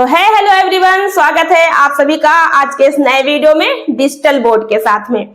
तो hello everyone, स्वागत है आप सभी का आज के इस नए वीडियो में डिजिटल बोर्ड के साथ में।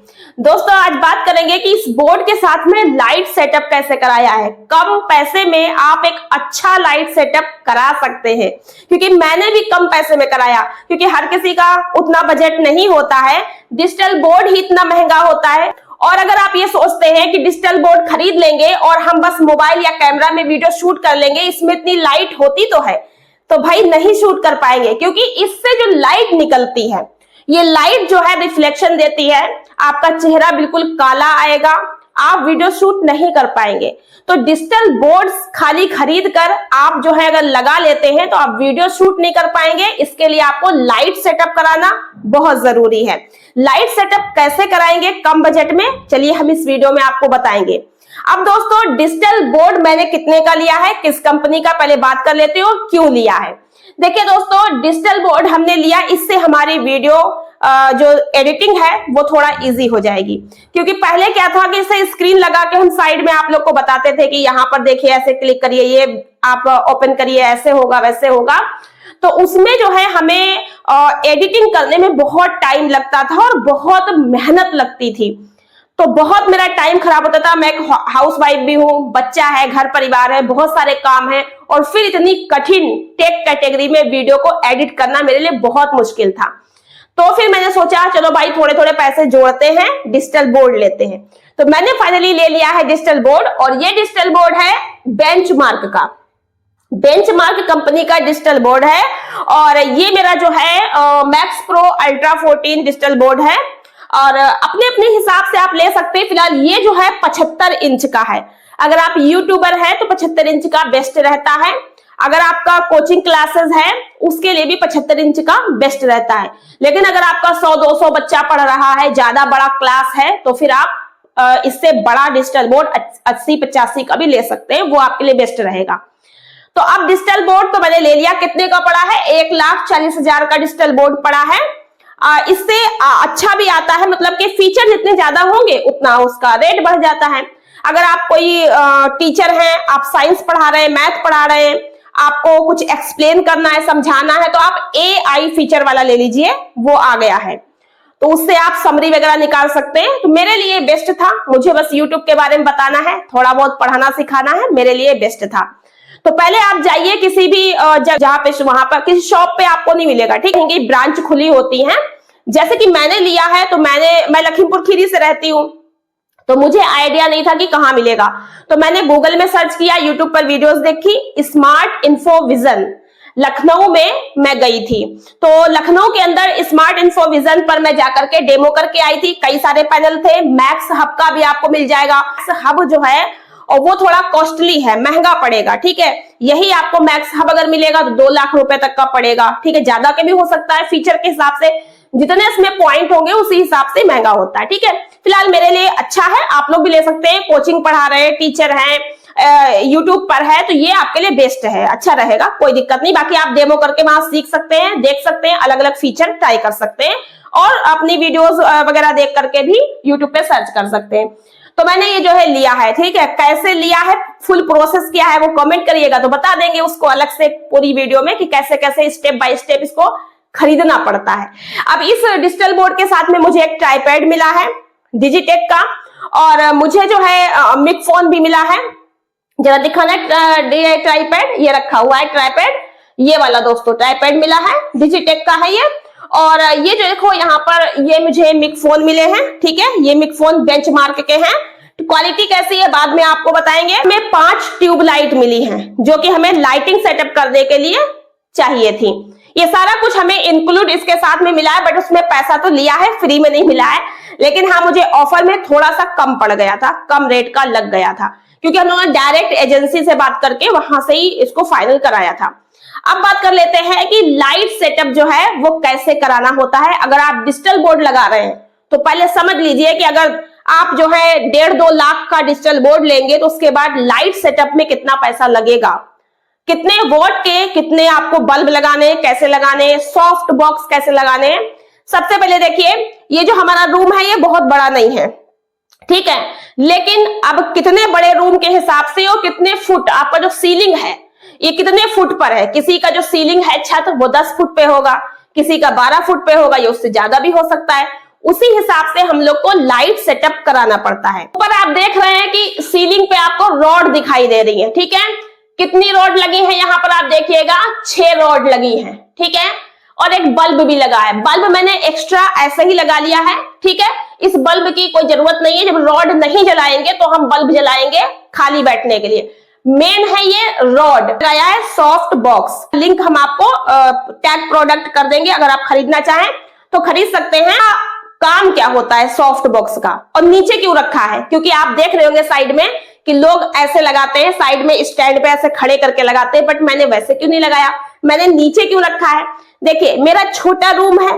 दोस्तों आज बात करेंगे कि इस बोर्ड के साथ में लाइट सेटअप कैसे कराया है। कम पैसे में आप एक अच्छा लाइट सेटअप करा सकते हैं, क्योंकि मैंने भी कम पैसे में कराया, क्योंकि हर किसी का उतना बजट नहीं होता है, डिजिटल बोर्ड ही इतना महंगा होता है। और अगर आप ये सोचते हैं कि डिजिटल बोर्ड खरीद लेंगे और हम बस मोबाइल या कैमरा में वीडियो शूट कर लेंगे, इसमें इतनी लाइट होती तो है, तो भाई नहीं शूट कर पाएंगे, क्योंकि इससे जो लाइट निकलती है, ये लाइट जो है रिफ्लेक्शन देती है, आपका चेहरा बिल्कुल काला आएगा, आप वीडियो शूट नहीं कर पाएंगे। तो डिजिटल बोर्ड्स खाली खरीद कर आप जो है अगर लगा लेते हैं तो आप वीडियो शूट नहीं कर पाएंगे। इसके लिए आपको लाइट सेटअप कराना बहुत जरूरी है। लाइट सेटअप कैसे कराएंगे कम बजट में, चलिए हम इस वीडियो में आपको बताएंगे। अब दोस्तों डिजिटल बोर्ड मैंने कितने का लिया है, किस कंपनी का, पहले बात कर लेते हो क्यों लिया है। देखिए दोस्तों, डिजिटल बोर्ड हमने लिया, इससे हमारी वीडियो जो एडिटिंग है वो थोड़ा इजी हो जाएगी। क्योंकि पहले क्या था कि इसे स्क्रीन लगा के हम साइड में आप लोग को बताते थे कि यहाँ पर देखिए ऐसे क्लिक करिए, ये आप ओपन करिए, ऐसे होगा वैसे होगा। तो उसमें जो है हमें एडिटिंग करने में बहुत टाइम लगता था और बहुत मेहनत लगती थी, तो बहुत मेरा टाइम खराब होता था। मैं एक हाउस वाइफ भी हूँ, बच्चा है, घर परिवार है, बहुत सारे काम है, और फिर इतनी कठिन टेक कैटेगरी में वीडियो को एडिट करना मेरे लिए बहुत मुश्किल था। तो फिर मैंने सोचा चलो भाई थोड़े थोड़े पैसे जोड़ते हैं, डिजिटल बोर्ड लेते हैं। तो मैंने फाइनली ले लिया है डिजिटल बोर्ड, और ये डिजिटल बोर्ड है बेंचमार्क का, बेंचमार्क कंपनी का डिजिटल बोर्ड है। और ये मेरा जो है max pro ultra 14 digital board है, और अपने अपने हिसाब से आप ले सकते हैं। फिलहाल ये जो है 75 इंच का है। अगर आप यूट्यूबर है तो 75 इंच का बेस्ट रहता है। अगर आपका कोचिंग क्लासेस है उसके लिए भी 75 इंच का बेस्ट रहता है। लेकिन अगर आपका 100-200 बच्चा पढ़ रहा है, ज्यादा बड़ा क्लास है, तो फिर आप इससे बड़ा डिजिटल बोर्ड 80-85 का भी ले सकते हैं, वो आपके लिए बेस्ट रहेगा। तो अब डिजिटल बोर्ड तो मैंने ले लिया, कितने का पड़ा है, 1,40,000 का डिजिटल बोर्ड पड़ा है। इससे अच्छा भी आता है, मतलब कि फीचर जितने ज्यादा होंगे उतना उसका रेट बढ़ जाता है। अगर आप कोई टीचर हैं, आप साइंस पढ़ा रहे हैं, मैथ पढ़ा रहे हैं, आपको कुछ एक्सप्लेन करना है, समझाना है, तो आप AI फीचर वाला ले लीजिए, वो आ गया है, तो उससे आप समरी वगैरह निकाल सकते हैं। तो मेरे लिए बेस्ट था, मुझे बस यूट्यूब के बारे में बताना है, थोड़ा बहुत पढ़ाना सिखाना है, मेरे लिए बेस्ट था। तो पहले आप जाइए किसी भी जहां पे, वहां पर किसी शॉप पे आपको नहीं मिलेगा, ठीक है, ब्रांच खुली होती है। जैसे कि मैंने लिया है, तो मैं लखीमपुर खीरी से रहती हूँ, तो मुझे आइडिया नहीं था कि कहाँ मिलेगा। तो मैंने गूगल में सर्च किया, यूट्यूब पर वीडियोस देखी, स्मार्ट इन्फो विजन लखनऊ में मैं गई थी। तो लखनऊ के अंदर स्मार्ट इन्फो विजन पर मैं जाकर के डेमो करके आई थी। कई सारे पैनल थे, मैक्स हब का भी आपको मिल जाएगा। मैक्स हब जो है और वो थोड़ा कॉस्टली है, महंगा पड़ेगा, ठीक है। यही आपको मैक्स हब अगर मिलेगा तो 2 लाख रुपए तक का पड़ेगा, ठीक है, ज्यादा के भी हो सकता है, फीचर के हिसाब से जितने इसमें पॉइंट होंगे उसी हिसाब से महंगा होता है, ठीक है। फिलहाल मेरे लिए अच्छा है, आप लोग भी ले सकते हैं, कोचिंग पढ़ा रहे हैं, टीचर हैं, यूट्यूब पर है, तो ये आपके लिए बेस्ट है, अच्छा रहेगा, कोई दिक्कत नहीं। बाकी आप डेमो करके वहां सीख सकते हैं, देख सकते हैं, अलग अलग फीचर ट्राई कर सकते हैं, और अपनी वीडियोस वगैरह देख करके भी यूट्यूब पे सर्च कर सकते हैं। तो मैंने ये जो है लिया है, ठीक है। कैसे लिया है, फुल प्रोसेस क्या है वो कमेंट करिएगा, तो बता देंगे उसको अलग से पूरी वीडियो में कि कैसे कैसे स्टेप बाय स्टेप इसको खरीदना पड़ता है। अब इस डिजिटल बोर्ड के साथ में मुझे एक ट्राइपैड मिला है डिजिटेक का, और मुझे जो है मिक फोन भी मिला है। जरा दिखाना ट्राइपैड, ये रखा हुआ है ट्राइपैड, ये वाला दोस्तों ट्राइपैड मिला है, डिजिटेक का है ये। और ये जो देखो यहाँ पर ये मुझे मिक फोन मिले हैं, ठीक है, ये मिक फोन बेंचमार्क के हैं। तो क्वालिटी कैसी है बाद में आपको बताएंगे। हमें 5 ट्यूबलाइट मिली हैं, जो कि हमें लाइटिंग सेटअप करने के लिए चाहिए थी। ये सारा कुछ हमें इंक्लूड इसके साथ में मिला है, बट उसमें पैसा तो लिया है, फ्री में नहीं मिला है। लेकिन हाँ, मुझे ऑफर में थोड़ा सा कम पड़ गया था, कम रेट का लग गया था, क्योंकि हम लोगों ने डायरेक्ट एजेंसी से बात करके वहां से ही इसको फाइनल कराया था। अब बात कर लेते हैं कि लाइट सेटअप जो है वो कैसे कराना होता है। अगर आप डिजिटल बोर्ड लगा रहे हैं तो पहले समझ लीजिए कि अगर आप जो है 1.5-2 लाख का डिजिटल बोर्ड लेंगे तो उसके बाद लाइट सेटअप में कितना पैसा लगेगा, कितने वोल्ट के कितने आपको बल्ब लगाने, कैसे लगाने, सॉफ्ट बॉक्स कैसे लगाने। सबसे पहले देखिए, ये जो हमारा रूम है ये बहुत बड़ा नहीं है, ठीक है, लेकिन अब कितने बड़े रूम के हिसाब से और कितने फुट आपका जो सीलिंग है ये कितने फुट पर है। किसी का जो सीलिंग है छत वो 10 फुट पे होगा, किसी का 12 फुट पे होगा, ये उससे ज्यादा भी हो सकता है। उसी हिसाब से हम लोग को लाइट सेटअप कराना पड़ता है। ऊपर आप देख रहे हैं कि सीलिंग पे आपको रॉड दिखाई दे रही है, ठीक है। कितनी रॉड लगी है यहाँ पर आप देखिएगा, 6 रॉड लगी है, ठीक है। और एक बल्ब भी लगा है। बल्ब मैंने एक्स्ट्रा ऐसे ही लगा लिया है, ठीक है। इस बल्ब की कोई जरूरत नहीं है, जब रॉड नहीं जलाएंगे तो हम बल्ब जलाएंगे खाली बैठने के लिए। मेन है ये रॉड लगाया है सॉफ्ट बॉक्स। लिंक हम आपको टैग प्रोडक्ट कर देंगे, अगर आप खरीदना चाहें तो खरीद सकते हैं। काम क्या होता है सॉफ्ट बॉक्स का और नीचे क्यों रखा है, क्योंकि आप देख रहे होंगे साइड में कि लोग ऐसे लगाते हैं, साइड में स्टैंड पे ऐसे खड़े करके लगाते हैं, बट मैंने वैसे क्यों नहीं लगाया, मैंने नीचे क्यों रखा है। देखिए मेरा छोटा रूम है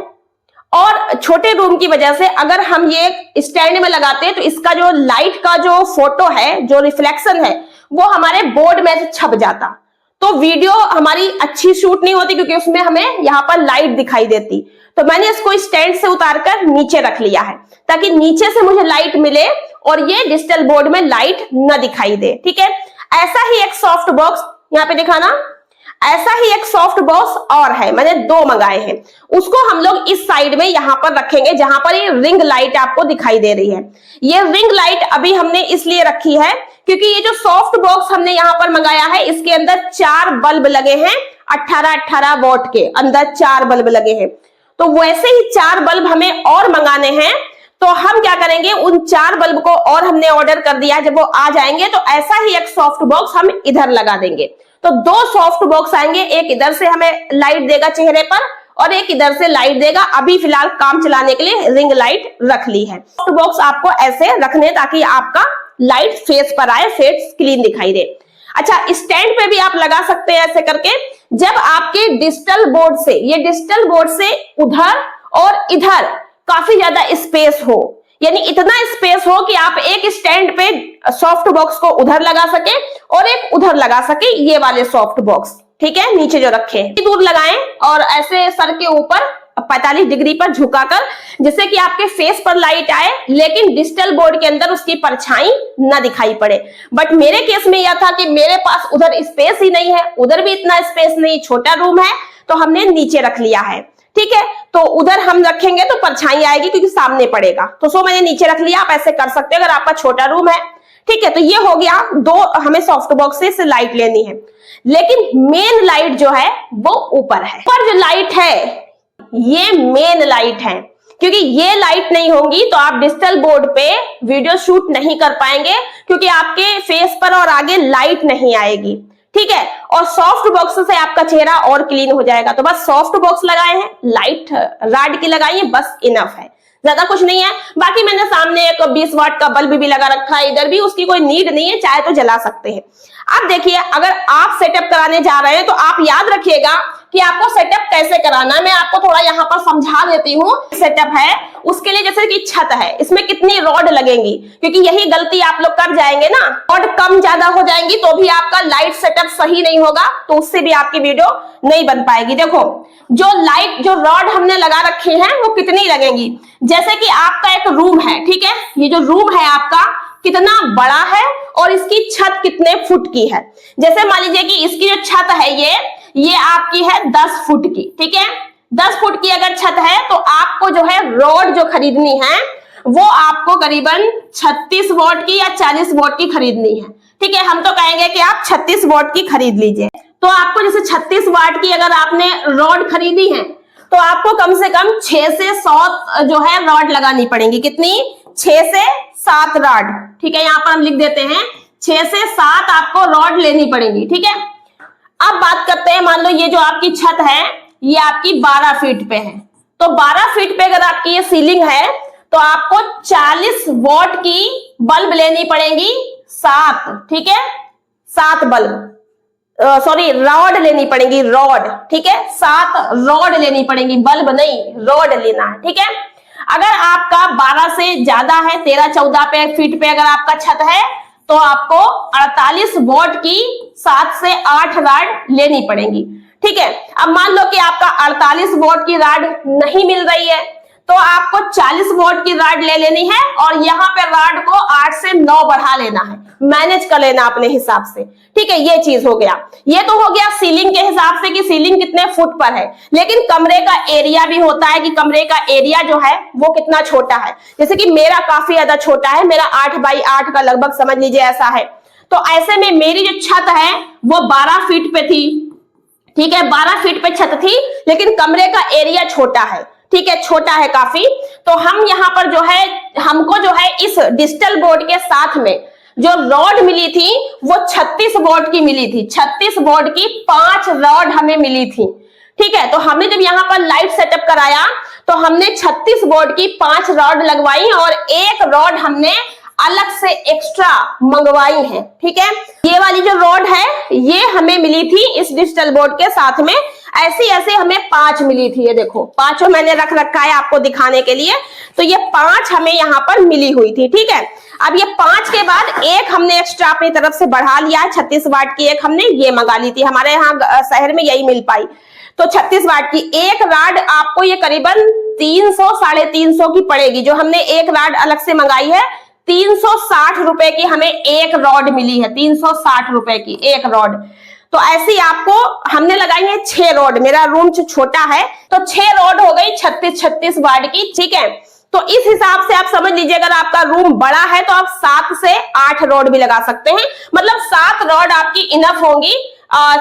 और छोटे रूम की वजह से अगर हम ये स्टैंड में लगाते हैं तो इसका जो लाइट का जो फोटो है, जो रिफ्लेक्शन है, वो हमारे बोर्ड में से छप जाता, तो वीडियो हमारी अच्छी शूट नहीं होती, क्योंकि उसमें हमें यहाँ पर लाइट दिखाई देती। तो मैंने इसको स्टैंड से उतारकर नीचे रख लिया है ताकि नीचे से मुझे लाइट मिले और ये डिजिटल बोर्ड में लाइट न दिखाई दे, ठीक है। ऐसा ही एक सॉफ्ट बॉक्स यहाँ पे दिखाना, ऐसा ही एक सॉफ्ट बॉक्स और है, मैंने 2 मंगाए हैं। उसको हम लोग इस साइड में यहाँ पर रखेंगे जहां पर ये रिंग लाइट आपको दिखाई दे रही है। ये रिंग लाइट अभी हमने इसलिए रखी है क्योंकि ये जो सॉफ्ट बॉक्स हमने यहाँ पर मंगाया है इसके अंदर 4 बल्ब लगे हैं, 18-18 वॉट के अंदर 4 बल्ब लगे हैं। तो वैसे ही 4 बल्ब हमें और मंगाने हैं, तो हम क्या करेंगे, उन 4 बल्ब को और हमने ऑर्डर कर दिया, जब वो आ जाएंगे तो ऐसा ही एक सॉफ्ट बॉक्स हम इधर लगा देंगे। तो 2 सॉफ्ट बॉक्स आएंगे, एक इधर से हमें लाइट देगा चेहरे पर और एक इधर से लाइट देगा। अभी फिलहाल काम चलाने के लिए रिंग लाइट रख ली है। सॉफ्ट बॉक्स आपको ऐसे रखने ताकि आपका लाइट फेस पर आए, फेस क्लीन दिखाई दे। अच्छा, स्टैंड पे भी आप लगा सकते हैं ऐसे करके। जब आपके डिजिटल बोर्ड से, ये डिजिटल बोर्ड से उधर और इधर काफी ज्यादा स्पेस हो, यानी इतना स्पेस हो कि आप एक स्टैंड पे सॉफ्ट बॉक्स को उधर लगा सके और एक उधर लगा सके, ये वाले सॉफ्ट बॉक्स, ठीक है, नीचे जो रखे हैं दूर लगाएं और ऐसे सर के ऊपर 45 डिग्री पर झुकाकर, जिससे कि आपके फेस पर लाइट आए लेकिन डिजिटल बोर्ड के अंदर उसकी परछाई न दिखाई पड़े। बट मेरे केस में यह था कि मेरे पास उधर स्पेस ही नहीं है, उधर भी इतना स्पेस नहीं, छोटा रूम है, तो हमने नीचे रख लिया है, ठीक है। तो उधर हम रखेंगे तो परछाई आएगी क्योंकि सामने पड़ेगा, तो सो मैंने नीचे रख लिया। आप ऐसे कर सकते हैं अगर आपका छोटा रूम है, ठीक है। तो ये हो गया, 2 हमें सॉफ्ट बॉक्स से लाइट लेनी है, लेकिन मेन लाइट जो है वो ऊपर है। ऊपर जो लाइट है ये मेन लाइट है, क्योंकि ये लाइट नहीं होगी तो आप डिजिटल बोर्ड पे वीडियो शूट नहीं कर पाएंगे, क्योंकि आपके फेस पर और आगे लाइट नहीं आएगी, ठीक है। और सॉफ्ट बॉक्स से आपका चेहरा और क्लीन हो जाएगा। तो बस सॉफ्ट बॉक्स लगाए हैं, लाइट रॉड की लगाई है, बस इनफ है, ज्यादा कुछ नहीं है। बाकी मैंने सामने एक 20 वाट का बल्ब भी लगा रखा है, इधर भी उसकी कोई नीड नहीं है, चाहे तो जला सकते हैं। अब देखिए, अगर आप सेटअप कराने जा रहे हैं तो आप याद रखिएगा कि आपको सेटअप कैसे कराना है। मैं आपको थोड़ा यहाँ पर समझा देती हूँ। सेटअप है उसके लिए, जैसे कि छत है, इसमें कितनी रॉड लगेंगी, क्योंकि यही गलती आप लोग कर जाएंगे ना, रॉड कम ज्यादा हो जाएंगी तो भी आपका लाइट सेटअप सही नहीं होगा, तो उससे भी आपकी वीडियो नहीं बन पाएगी। देखो जो रॉड हमने लगा रखे हैं वो कितनी लगेंगी। जैसे कि आपका एक रूम है, ठीक है, ये जो रूम है आपका कितना बड़ा है और इसकी छत कितने फुट की है। जैसे मान लीजिए कि इसकी जो छत है ये आपकी है 10 फुट की, ठीक है। 10 फुट की अगर छत है तो आपको जो है रॉड जो खरीदनी है वो आपको करीबन 36 वॉट की या 40 वॉट की खरीदनी है, ठीक है। हम तो कहेंगे कि आप 36 वॉट की खरीद लीजिए। तो आपको जैसे 36 वाट की अगर आपने रॉड खरीदी है तो आपको कम से कम 6 से 7 जो है रॉड लगानी पड़ेगी। कितनी? 6 से 7 रॉड, ठीक है। यहाँ पर हम लिख देते हैं 6 से 7 आपको रॉड लेनी पड़ेगी, ठीक है। अब बात करते हैं, मान लो ये जो आपकी छत है ये आपकी 12 फीट पे है, तो 12 फीट पे अगर आपकी ये सीलिंग है तो आपको 40 वॉट की बल्ब लेनी पड़ेगी, 7, ठीक है, 7 बल्ब, सॉरी रॉड लेनी पड़ेगी, रॉड, ठीक है, 7 रॉड लेनी पड़ेगी, बल्ब नहीं, रॉड लेना है, ठीक है। अगर आपका 12 से ज्यादा है, 13-14 फीट पे अगर आपका छत है तो आपको 48 वॉट की 7 से 8 रॉड लेनी पड़ेगी, ठीक है। अब मान लो कि आपका 48 वॉट की रॉड नहीं मिल रही है तो आपको 40 वोल्ट की रॉड ले लेनी है और यहाँ पे रॉड को 8 से 9 बढ़ा लेना है, मैनेज कर लेना अपने हिसाब से। ठीक है, ये चीज हो गया। ये तो हो गया सीलिंग के हिसाब से कि सीलिंग कितने फुट पर है, लेकिन कमरे का एरिया भी होता है कि कमरे का एरिया जो है वो कितना छोटा है। जैसे कि मेरा काफी ज्यादा छोटा है, मेरा 8 बाई 8 का लगभग समझ लीजिए ऐसा है। तो ऐसे में मेरी जो छत है वो 12 फीट पे थी। ठीक है, 12 फीट पे छत थी, लेकिन कमरे का एरिया छोटा है। ठीक है, छोटा है काफी। तो हम यहाँ पर जो है, हमको जो है इस डिजिटल बोर्ड के साथ में जो रॉड मिली थी वो 36 वोल्ट की मिली थी। 36 वोल्ट की 5 रॉड हमें मिली थी। ठीक है, तो हमने जब यहाँ पर लाइट सेटअप कराया तो हमने 36 वोल्ट की 5 रॉड लगवाई और एक रॉड हमने अलग से एक्स्ट्रा मंगवाई है। ठीक है, ये वाली जो रॉड है ये हमें मिली थी इस डिजिटल बोर्ड के साथ में। ऐसी ऐसे हमें 5 मिली थी, ये देखो पांचों मैंने रख रखा है आपको दिखाने के लिए। तो ये 5 हमें यहाँ पर मिली हुई थी। ठीक है, अब ये 5 के बाद एक हमने एक्स्ट्रा अपनी तरफ से बढ़ा लिया है, 36 वाट की एक हमने ये मंगा ली थी, हमारे यहाँ शहर में यही मिल पाई। तो 36 वाट की एक रॉड आपको ये करीबन 300 साढ़े 300 की पड़ेगी। जो हमने एक रॉड अलग से मंगाई है 360 रुपए की हमें एक रॉड मिली है, 360 रुपए की एक रॉड। तो ऐसी आपको हमने लगाई है 6 रॉड। मेरा रूम छोटा है तो 6 रॉड हो गई 36 वाट की। ठीक है, तो इस हिसाब से आप समझ लीजिए अगर आपका रूम बड़ा है तो आप 7 से 8 रॉड भी लगा सकते हैं, मतलब 7 रॉड आपकी इनफ होंगी।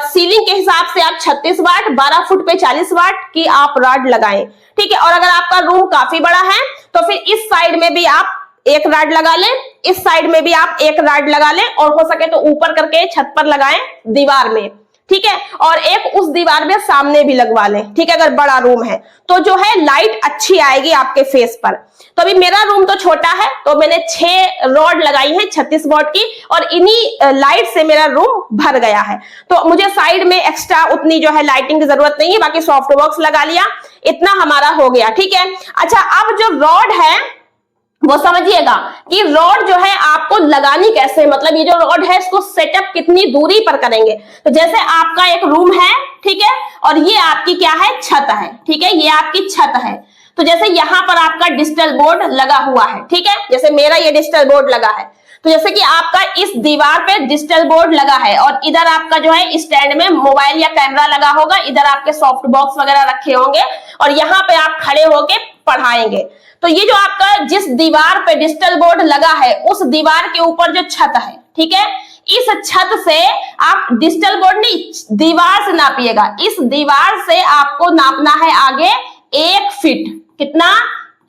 सीलिंग के हिसाब से आप 36 वाट 12 फुट पे 40 वाट की आप रॉड लगाएं। ठीक है, और अगर आपका रूम काफी बड़ा है तो फिर इस साइड में भी आप एक रॉड लगा लें, इस साइड में भी आप एक रॉड लगा लें, और हो सके तो ऊपर करके छत पर लगाएं दीवार में। ठीक है, और एक उस दीवार में सामने भी लगवा लें। ठीक है, अगर बड़ा रूम है तो जो है लाइट अच्छी आएगी आपके फेस पर। तो अभी मेरा रूम तो छोटा है तो मैंने 6 रॉड लगाई है 36 वॉट की, और इन्हीं लाइट से मेरा रूम भर गया है। तो मुझे साइड में एक्स्ट्रा उतनी जो है लाइटिंग की जरूरत नहीं है, बाकी सॉफ्ट बॉक्स लगा लिया, इतना हमारा हो गया। ठीक है, अच्छा अब जो रॉड है वो समझिएगा कि रॉड जो है आपको लगानी कैसे, मतलब ये जो रॉड है इसको सेटअप कितनी दूरी पर करेंगे। तो जैसे आपका एक रूम है, ठीक है, और ये आपकी क्या है, छत है। ठीक है, ये आपकी छत है। तो जैसे यहाँ पर आपका डिजिटल बोर्ड लगा हुआ है, ठीक है, जैसे मेरा ये डिजिटल बोर्ड लगा है, तो जैसे कि आपका इस दीवार पे डिजिटल बोर्ड लगा है और इधर आपका जो है स्टैंड में मोबाइल या कैमरा लगा होगा, इधर आपके सॉफ्ट बॉक्स वगैरह रखे होंगे और यहाँ पे आप खड़े होके पढ़ाएंगे। तो ये जो आपका जिस दीवार पे डिजिटल बोर्ड लगा है उस दीवार के ऊपर जो छत है, ठीक है, इस छत से आप डिजिटल बोर्ड नहीं दीवार से नापिएगा। इस दीवार से आपको नापना है आगे 1 फीट, कितना,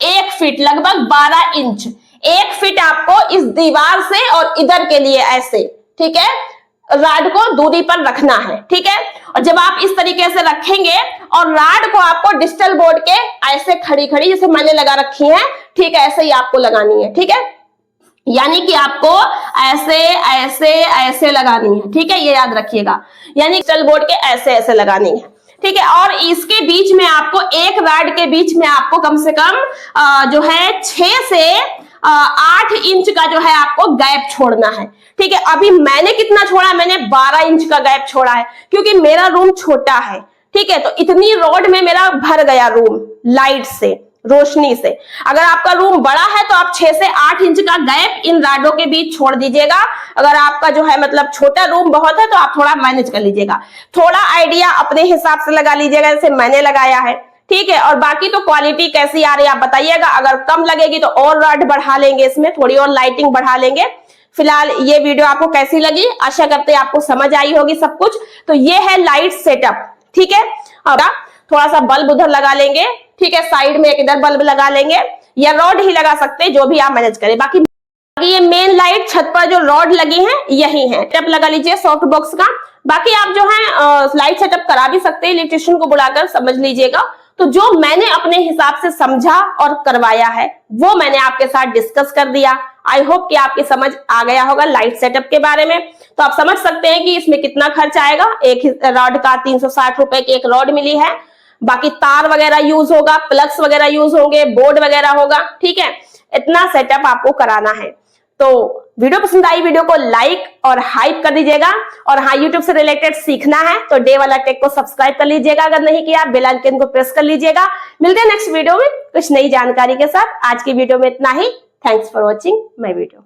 1 फीट लगभग 12 इंच। 1 फीट आपको इस दीवार से और इधर के लिए ऐसे, ठीक है, रॉड को दूरी पर रखना है। ठीक है, और जब आप इस तरीके से रखेंगे और रॉड को आपको डिजिटल बोर्ड के ऐसे खड़ी खड़ी जैसे मैंने लगा रखी है, ठीक है, ऐसे ही आपको लगानी है। ठीक है, यानी कि आपको ऐसे ऐसे ऐसे लगानी है। ठीक है, ये याद रखिएगा, यानी डिजिटल बोर्ड के ऐसे ऐसे लगानी है। ठीक है, और इसके बीच में आपको एक रॉड के बीच में आपको कम से कम जो है 6 से 8 इंच का जो है आपको गैप छोड़ना है। ठीक है, अभी मैंने कितना छोड़ा, मैंने 12 इंच का गैप छोड़ा है क्योंकि मेरा रूम छोटा है। ठीक है, तो इतनी रॉड में मेरा भर गया रूम लाइट से, रोशनी से। अगर आपका रूम बड़ा है तो आप 6 से 8 इंच का गैप इन रॉडों के बीच छोड़ दीजिएगा। अगर आपका जो है मतलब छोटा रूम बहुत है तो आप थोड़ा मैनेज कर लीजिएगा, थोड़ा आइडिया अपने हिसाब से लगा लीजिएगा जैसे मैंने लगाया है। ठीक है, और बाकी तो क्वालिटी कैसी आ रही है आप बताइएगा। अगर कम लगेगी तो और रॉड बढ़ा लेंगे, इसमें थोड़ी और लाइटिंग बढ़ा लेंगे। फिलहाल ये वीडियो आपको कैसी लगी, आशा करते हैं आपको समझ आई होगी सब कुछ। तो ये है लाइट सेटअप। ठीक है, और थोड़ा सा बल्ब उधर लगा लेंगे, ठीक है, साइड में एक इधर बल्ब लगा लेंगे या रॉड ही लगा सकते हैं, जो भी आप मैनेज करें। बाकी ये मेन लाइट छत पर जो रॉड लगी है यही है, सेटअप लगा लीजिए सॉफ्ट बॉक्स का। बाकी आप जो है लाइट सेटअप करा भी सकते हैं, इलेक्ट्रिशियन को बुलाकर समझ लीजिएगा। तो जो मैंने अपने हिसाब से समझा और करवाया है वो मैंने आपके साथ डिस्कस कर दिया। आई होप कि आपकी समझ आ गया होगा लाइट सेटअप के बारे में। तो आप समझ सकते हैं कि इसमें कितना खर्च आएगा। एक रॉड का 360 रुपए की एक रॉड मिली है, बाकी तार वगैरह यूज होगा, प्लग्स वगैरह यूज होंगे, बोर्ड वगैरह होगा। ठीक है, इतना सेटअप आपको कराना है। तो वीडियो पसंद आई, वीडियो को लाइक और हाइप कर दीजिएगा। और हाँ, यूट्यूब से रिलेटेड सीखना है तो डे वाला टेक को सब्सक्राइब कर लीजिएगा, अगर नहीं किया बेल आइकन को प्रेस कर लीजिएगा। मिलते हैं नेक्स्ट वीडियो में कुछ नई जानकारी के साथ। आज की वीडियो में इतना ही। Thanks for watching my video.